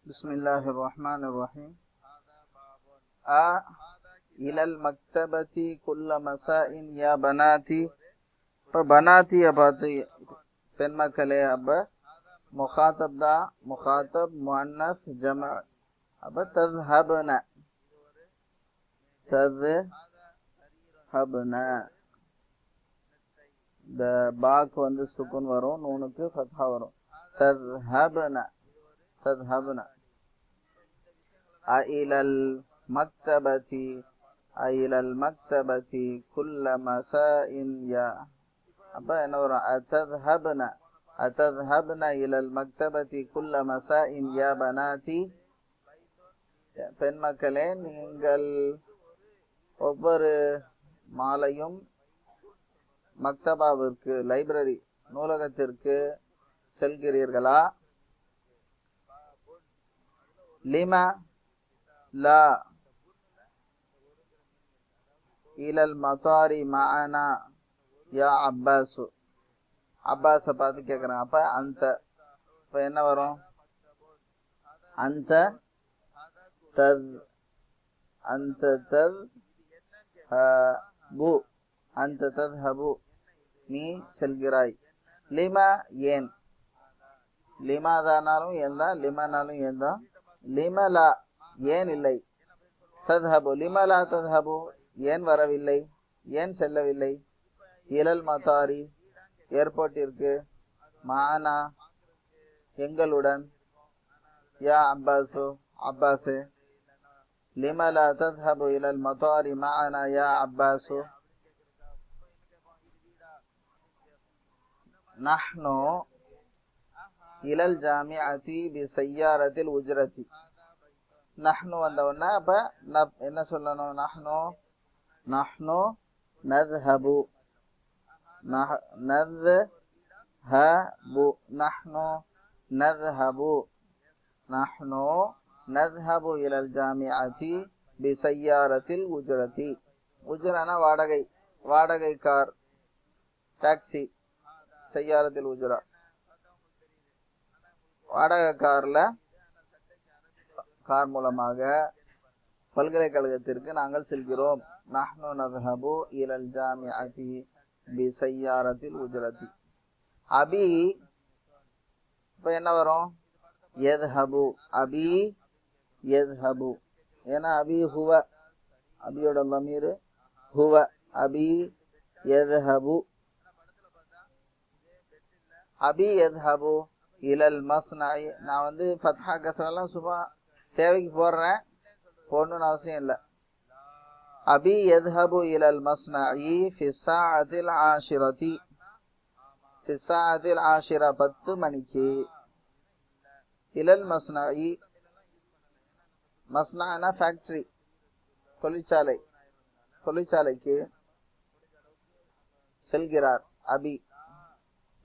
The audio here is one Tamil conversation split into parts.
بسم الله الرحمن الرحيم. إلى المكتبة كل مساء يا بناتي. இப்போ பனாத்தியை பார்த்து பெண் மக்களே, அப்போ முகாத்தப் தான், முகாத்தப் முஅன்னஸ் ஜம. அப்போ தஸ்ஹப்ன, தஸ்ஹப்ன. இந்த பாக்கு வந்து சுக்குன் வரும், நூனுக்கு ஃபத்ஹா வரும். தஸ்ஹப்ன, தஸ்ஹப்ன. அஇலல் மக்தபதி, அஇலல் மக்தபதி குல்ல மசாஇன் யா. அப்போ என்ன வரும்? அத்தத்ஹப்ன, அத்தத்ஹப்ன இலல் மக்தபதி குல்ல மசாஇன் யா பனாதி. பெண் மக்களே, நீங்கள் ஒவ்வொரு மாலையும் மக்தபாவிற்கு, லைப்ரரி, நூலகத்திற்கு செல்கிறீர்களா? லிமா லா இலல் மதாரி மஅனா யா அப்பாசு. அப்பாஸை பார்த்து கேட்குறாங்க. அப்போ அந்த, இப்போ என்ன வரும்? அந்த தத், அந்த தத் ஹபு, அந்த தத் ஹபு, நீ செல்கிறாய். லிமா ஏன், லிமாதானாலும் ஏன் தான், லிமானாலும் ஏன் தான். லிமலா ஏன் இல்லை. தத்ஹபு, லிமலா தத்ஹபு ஏன் வரவில்லை, ஏன் செல்லவில்லை. இலல் மதாரி ஏர்போர்ட்டிற்கு, மானா எங்களுடன், யா அப்பாசு அப்பாசு. லிமலா தத்ஹபு இலல் மதாரி மானா யா அப்பாசு. நஹ்னு இலல் ஜாமிஅதி பிஸய்யாரத்தில் உஜ்ரதி. நஹ்னு வந்த உடனே அப்ப என்ன சொல்லணும்? நஹ்னு, நஹ்னு நத்ஹபு, நத்ஹபு, நஹ்னு நத்ஹபு, நஹ்னு நத்ஹபு இலல் ஜாமிஅதி பிஸய்யாரத்தில் உஜ்ரதி. உஜ்ரனா வாடகை, வாடகை கார், டாக்ஸி. சய்யாரத்தில் உஜ்ரா வாடகை கார்ல, கார் மூலமாக பல்கலைக்கழகத்திற்கு நாங்கள் செல்கிறோம். நஹ்னு நذهபு இலல் ஜாமிஅதி பிஸய்யாரத்தில் உஜ்ரதி. அபி, இப்போ என்ன வரும்? யذهபு, அபி யذهபு. ஏன்னா அபி ஹுவ, அபியோட லமீர் ஹுவ. அபி யذهபு, அபி யذهபு இலல் மஸ்னஇ. நான் வந்து ஃபத்ஹா கஸ்ரெல்லாம் சும்மா தேவைக்கு போடுறேன், போடணும்னு அவசியம் இல்லை. அபி யذهபு இலல் மஸ்னஇ ஃபி ஸாஅத்தில் ஆஷிரதி, ஃபி ஸாஅத்தில் ஆஷிரா 10 மணிக்கு. இலல் மஸ்னஇ, மஸ்னஅனா ஃபேக்டரி, தொழிற்சாலை, தொழிற்சாலைக்கு செல்கிறார். அபி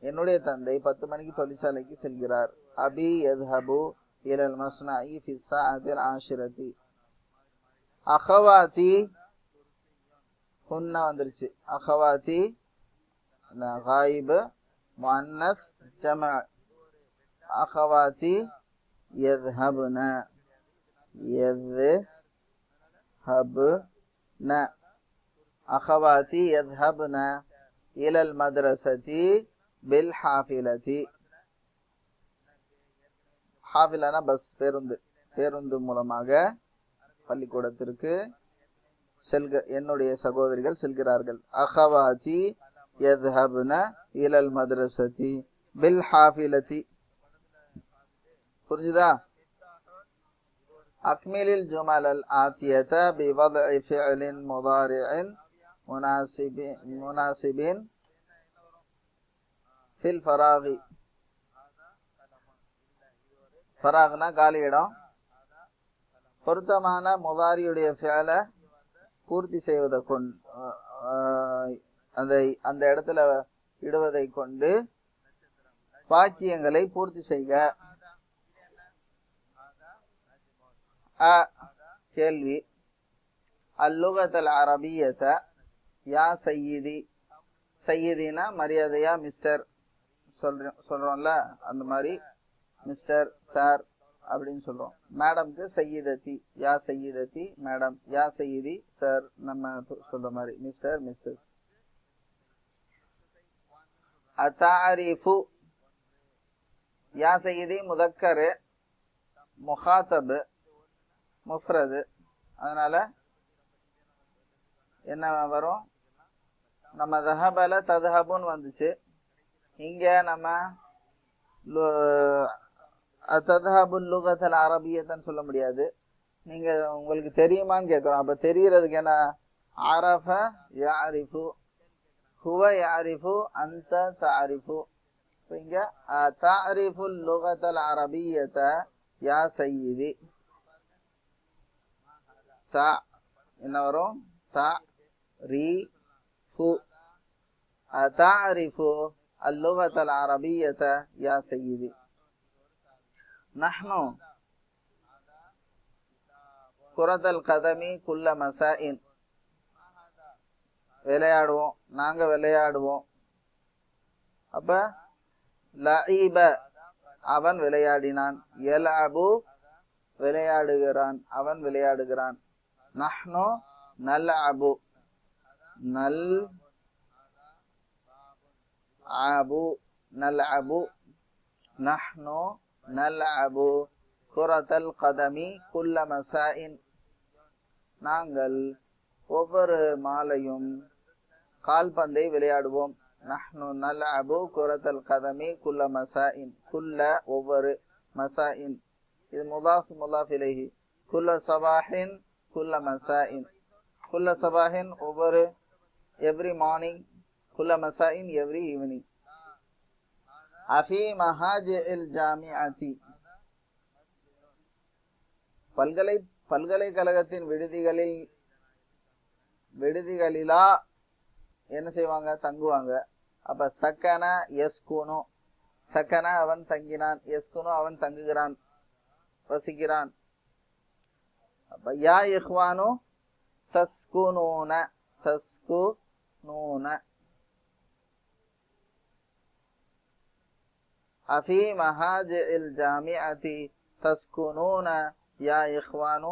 என்னுடைய தந்தை 10 மணிக்கு தொழிற்சாலைக்கு செல்கிறார். அபி யذهபு இலல் மஸ்னஇ ஃபி ஸாஅத்தில் ஆஷிரதி. அகவாதி, ஹுன்ன வந்துருச்சு. அகவாதி காயிப் முஅன்னஸ் ஜம. அகவாதி யذهبன, யذهبன. அகவாதி யذهبன இலல் மத்ரஸதி பில் ஹாஃபிலதி. ஹாஃபிலானா பஸ், பேருந்து, பேருந்து மூலமாக பள்ளிக்கூடத்திற்கு என்னுடைய சகோதரிகள் செல்கிறார்கள். அகவாதி யذهبன இலல் மத்ரஸதி பில் ஹாஃபிலதி. புரிஞ்சுதா? அக்மிலில் ஜுமலல் ஆத்தியத பிவத்இ ஃபிஅலின் முதாரிஇன் முனாசிபின் ஃபில் ஃபராகி. ஃபராக்னா காலி இடம். பொருத்தமான முதாரியுடைய ஃபிஅலை பூர்த்தி செய்வதை கொண்டு, அந்த இடத்துல இடுவதை கொண்டு வாக்கியங்களை பூர்த்தி செய்க. கேள்வி. அல்லுகத்தல் அரபியத யா சையிதி. சையிதினா மரியாதையா, மிஸ்டர் சொல்றோம்ல, அந்த மாதிரி மிஸ்டர், சார் அப்படின்னு சொல்லுவோம். மேடம்க்கு சையிதத்தி, யா சையிதத்தி மேடம், யா சையிதி சார், நம்ம சொல்ற மாதிரி மிஸ்டர் மிஸ்ஸஸ். அத்தாரிஃபு, யா சையிதி முதக்கரு, முஹாத்தபு முஃப்ரது, அதனால என்ன வரும், நம்ம தஹபல ததுஹபுன்னு வந்துச்சு. இங்க நம்ம ததுஹபுல் லுகத்தல் அரபியத்தன்னு சொல்ல முடியாது. நீங்க உங்களுக்கு தெரியுமான்னு கேட்கிறோம். அப்ப தெரியறதுக்கு என்ன, அரஃப யாரிஃபு, ஹுவ யாரிஃபு, அந்த தாரிஃபு. இங்க தாரிஃபுல் லுகத்தல் அரபியத்த யா சையிதி. தா என்ன வரும், தா ரி ஃபு, தாரிஃபு அல்லுகத்தல் அரபியத்த யா சையிதி. நஹ்னு குரத்தல் கதமி குல்ல மசாஇன், விளையாடுவோம், நாங்க விளையாடுவோம். அப்ப லஈப அவன் விளையாடினான், யல்அபு விளையாடுகிறான், அவன் விளையாடுகிறான். நஹ்னு நல்அபு, நல் அபு நல்அபு, நஹ்னு நல்அபு குரத்தல் கதமி குல்ல மசாஇன், நாங்கள் ஒவ்வொரு மாலையும் கால்பந்தை விளையாடுவோம். நஹ்னு நல்அபு குரத்தல் கதமி குல்ல மசாஇன், குல்ல ஒவ்வொரு, மசாஇன் இது முதாஃப் முதாஃப் இலைஹி. குல்ல சபாஹின் குல்ல மசாஇன், குல்ல சபாஹின் ஒவ்வொரு, எவ்ரி மார்னிங், குல்ல மசாஇன் எவ்ரி ஈவினிங். அஃபி மஹாஜில் ஜாமிஅத்தி, பல்கலைக்கழகத்தின் விடுதிகளிலா என்ன செய்வாங்க, தங்குவாங்க. அப்ப சக்கன யஸ்குனு, சக்கன அவன் தங்கினான், யஸ்குனு அவன் தங்குகிறான், வசிக்கிறான். அப்ப யா இஹ்வானு தஸ்குனூன, தஸ்குனூன. அஃபி மஹாஜில் ஜாமிஅத்தி தஸ்குனூன யா இஹ்வானு.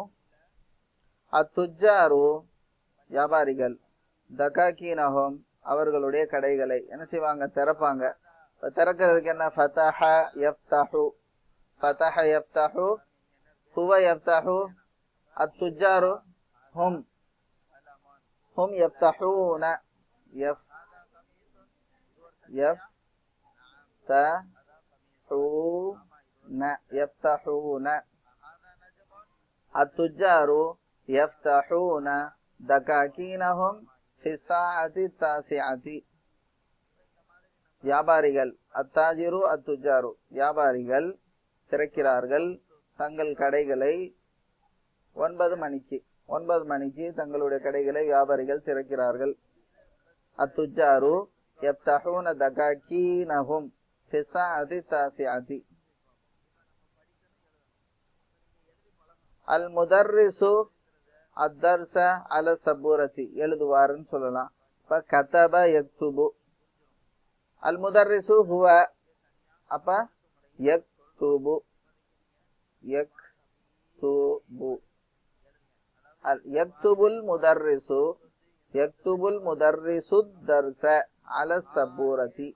அத்துஜ்ஜாரு வியாபாரிகள், தகாக்கீனஹும் அவர்களுடைய கடைகளை என்ன செய்வாங்க, திறப்பாங்க. திறக்கிறதுக்கு என்ன, ஃபதஹ யஃப்தஹு, ஃபதஹ யஃப்தஹு, ஹுவ யஃப்தஹு, அத்துஜ்ஜாரு ஹும், ஹும் யஃப்தஹூன, யஃப்தஹூன, அத்துஜ்ஜாரு யஃப்தஹூன தகாக்கீனஹும் ஃபி ஸாஅத்தி தாசிஅத்தி. வியாபாரிகள், அத்தாஜிரு அத்துஜாரு வியாபாரிகள் திறக்கிறார்கள் தங்கள் கடைகளை 9 மணிக்கு, 9 மணிக்கு தங்களுடைய கடைகளை வியாபாரிகள் திறக்கிறார்கள். அத்துஜாரு யஃப்தஹூன தகாக்கீனஹும் ஃபி ஸாஅத்தி தாசிஅத்தி. அல் முதர்ரிசு அத்தர்ச அல சபூரத்தி, எழுதுவாருன்னு சொல்லலாம். இப்ப கதப யக்துபு, அல் முதர்ரிசு ஹுவ, அப்ப யக்துபு, யக்துபு, யக்துபுல் முதர்ரிசு, யக்துபுல் முதர்ரிசு தர்ச அல சபூரத்தி,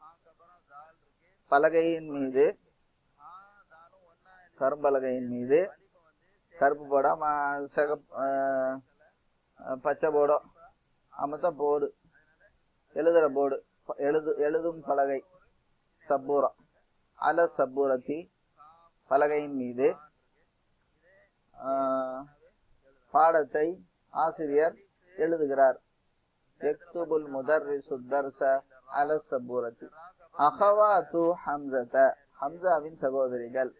பலகையின் மீது, கரும்பலகையின் மீது, கருப்பு போடம் பச்சை போடம் அமத்த போடு, எழுதுற போடு, எழுதும் பலகை, சப்பூரா, அல சப்பூரத்தி பலகையின் மீது பாடத்தை ஆசிரியர் எழுதுகிறார். யக்துபுல் முதர்ரிசு தர்ஸ அல சப்பூரத்தி. அஹவாத்து ஹம்ஸத, ஹம்சாவின் சகோதரிகள்,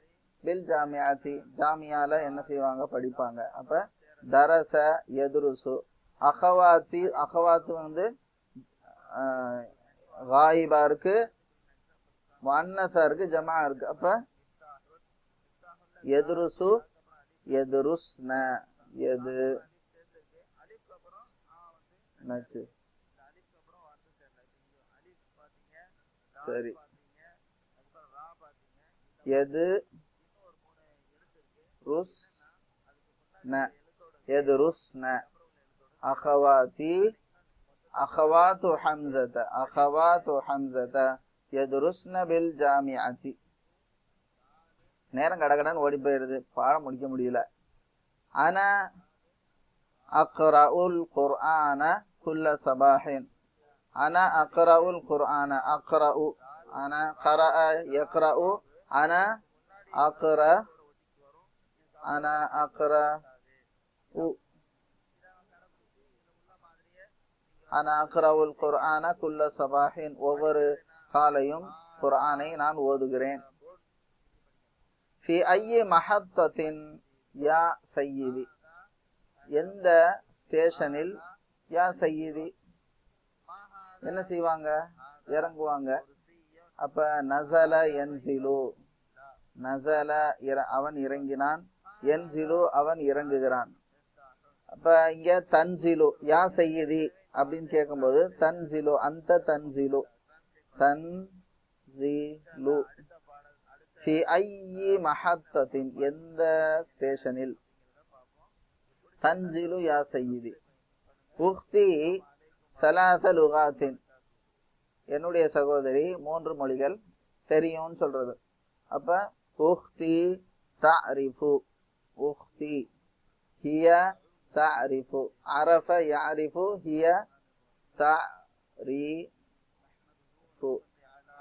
பில் ஜாமியாத்தி ஜாமியால என்ன செய்வாங்க, படிப்பாங்க. அப்ப தரச யதுருசு, அஹவாத்தி, அஹவாத்து வந்து காயிபா இருக்கு, முஅன்னஸா இருக்கு, ஜமா இருக்கு. அப்ப யதுருசு யதுருஸ்ன, எது என்னாச்சு, சரி, எது يدرسن أخواتي أخوات حمزة يدرسن بالجامعة. நேரம் கடகடன்னு ஓடி போயிருது, பாடம் முடிக்க முடியல. أنا أقرأ القرآن كل صباح. أنا أقرأ القرآن. أقرأ أنا قرأ يقرأ. أنا أقرأ أنا أقرأ القرآن كل صباح. ஒவ்வொரு காலையும் குர்ஆனை நான் ஓதுகிறேன். في أي محطة يا سيدي. எந்த ஸ்டேஷனில் யா சையீதி என்ன செய்வாங்க? இறங்குவாங்க. அப்ப நஸல யன்சிலு, நஸல அவன் இறங்கினான், யன்சிலு அவன் இறங்குகிறான். அப்ப இங்க தன்சிலு யா சையீதி அப்படின்னு கேட்கும்போது தன்சிலு அந்த தன்சிலு தன்சிலு. ஃபி ஐயி மஹத்தத்தின் எந்த ஸ்டேஷனில். தன்சிலு யா சையீதி. உக்தி ثلاث لغات. என்னுடைய சகோதரி 3 மொழிகள் தெரியும்னு சொல்றது. அப்ப உக்தி தஅரிஃபு, உக்தி ஹிய தஅரிஃபு, அரஃப யஅரிஃபு ஹிய தஅரிஃபு.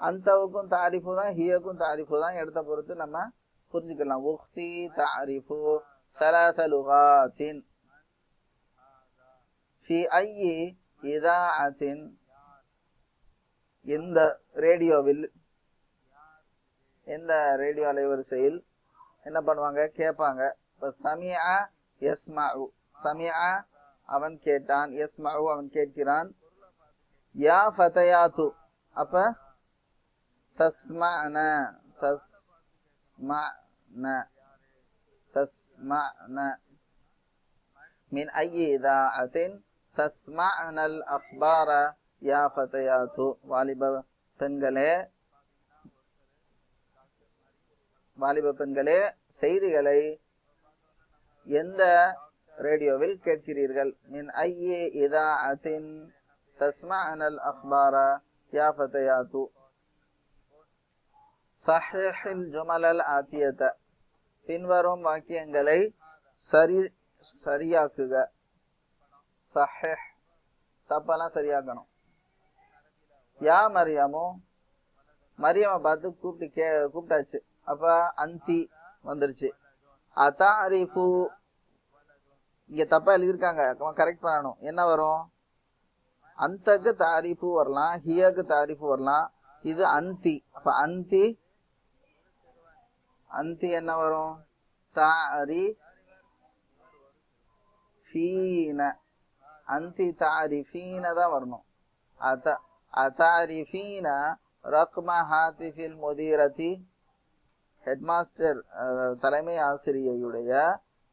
அந்தவுக்கும் தாரிஃபு தான், ஹியக்கும் தாரிஃபு தான். இடத்தை பொறுத்து நம்ம புரிஞ்சுக்கலாம். உக்தி தஅரிஃபு ثلاث لغات. في أي إذاعة. எந்த ரேடியோவில், எந்த ரேடியோ அலைவரிசையில் என்ன பண்ணுவாங்க? கேட்பாங்க. இப்ப சமிஅ யஸ்மஉ, சமிஅ அவன் கேட்டான், யஸ்மஉ அவன் கேட்கிறான். யா ஃபதயாத்து அப்ப தஸ்மஅன, தஸ்மஅன தஸ்மஅன. மின் ஐயி இதாஅத்தின் தஸ்மஅனல் அக்பார யா ஃபதயாத்து. வாலிப பெண்களே செய்திகளை எந்த ரேடியோவில் கேட்கிறீர்கள்? மின் ஐயி இதாஅத்தின் தஸ்மஅனல் அக்பார யா ஃபதயாத்து. ஸஹீஹில் ஜுமலல் ஆத்தியத. பின்வரும் வாக்கியங்களை சரியாக்குக. ஸஹீஹ் தப்பெல்லாம் சரியாக்கணும். யா மரியமு, மரியமை பார்த்து கூப்பிட்டாச்சு. அப்ப அந்தி வந்துருச்சு. அதாரிஃபு இங்க தப்பா எழுதியிருக்காங்க, கரெக்ட் பண்ணணும். என்ன வரும்? அந்தக்கு தாரிஃபு வரலாம், ஹியக்கு தாரிஃபு வரலாம். இது அந்தி. அப்ப அந்தி என்ன வரும்? தாரிஃபீன. அந்தி தாரிஃபீன தான் வரணும். அதாரிஃபீன ரக்ம ஹாத்திஃபில் முதீரதி. ஹெட்மாஸ்டர் தலைமை ஆசிரியையுடைய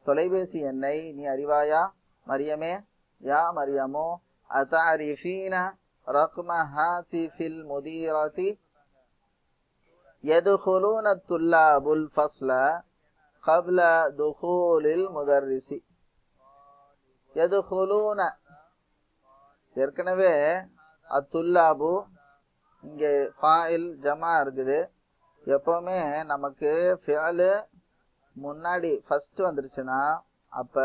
தொலைபேசி எண்ணை நீ அறிவாயா மரியமே? யா மரியமோ அதாரிஃபீன ரக்ம ஹாத்திஃபில் முதீரதி. يدخلون الطلاب الفصل قبل دخول المدرس. يدخلون ஏற்கனவே அத்துல்லாபு இங்கே ஃபாயில் ஜமா இருக்குது. எப்பவுமே நமக்கு ஃபிஅலு முன்னாடி ஃபர்ஸ்ட் வந்துருச்சுன்னா அப்ப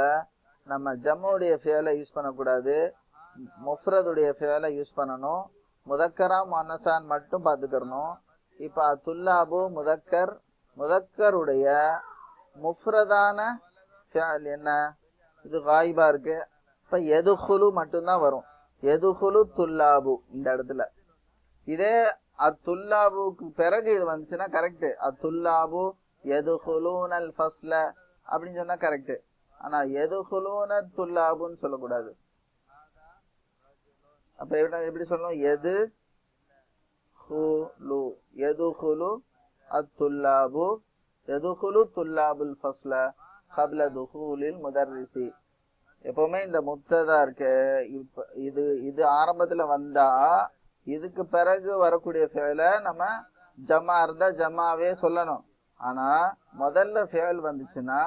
நம்ம ஜம்முடைய ஃபிஅலை யூஸ் பண்ணக்கூடாது, முஃப்ரதுடைய ஃபிஅலை யூஸ் பண்ணணும். முதக்கரா முன்னத்தான் மட்டும் பார்த்துக்கறணும். இப்ப அத்துல்லாபு முதக்கர், முதக்கருடைய முஃப்ரதான ஃபிஅல் என்ன? இது காயிபா இருக்கு. இப்ப எதுகுலு மட்டும்தான் வரும். எதுகுலு துல்லாபு இந்த இடத்துல. இதே அத்துல்லாபுக்கு பிறகு இது வந்துச்சுன்னா கரெக்ட். அத்துல்லாபு எதுகுலூனல் ஃபஸ்ல அப்படின்னு சொன்னா கரெக்ட். ஆனா எதுகுலூன துல்லாபுன்னு சொல்லக்கூடாது. அப்ப எப்படி சொல்லணும்? எது எதுகுலு அத்துல்லாபு எதுகுலு துல்லாபுல் ஃபஸ்ல கப்ல துஹூலில் முதர்ரிசி. எப்பவுமே இந்த முப்ததா இருக்கு, இது ஆரம்பத்துல வந்தா இதுக்கு பிறகு வரக்கூடிய ஃபிஅலை நம்ம ஜமா இருந்தா ஜமாவே சொல்லணும். ஆனா முதல்ல ஃபிஅல் வந்துச்சுன்னா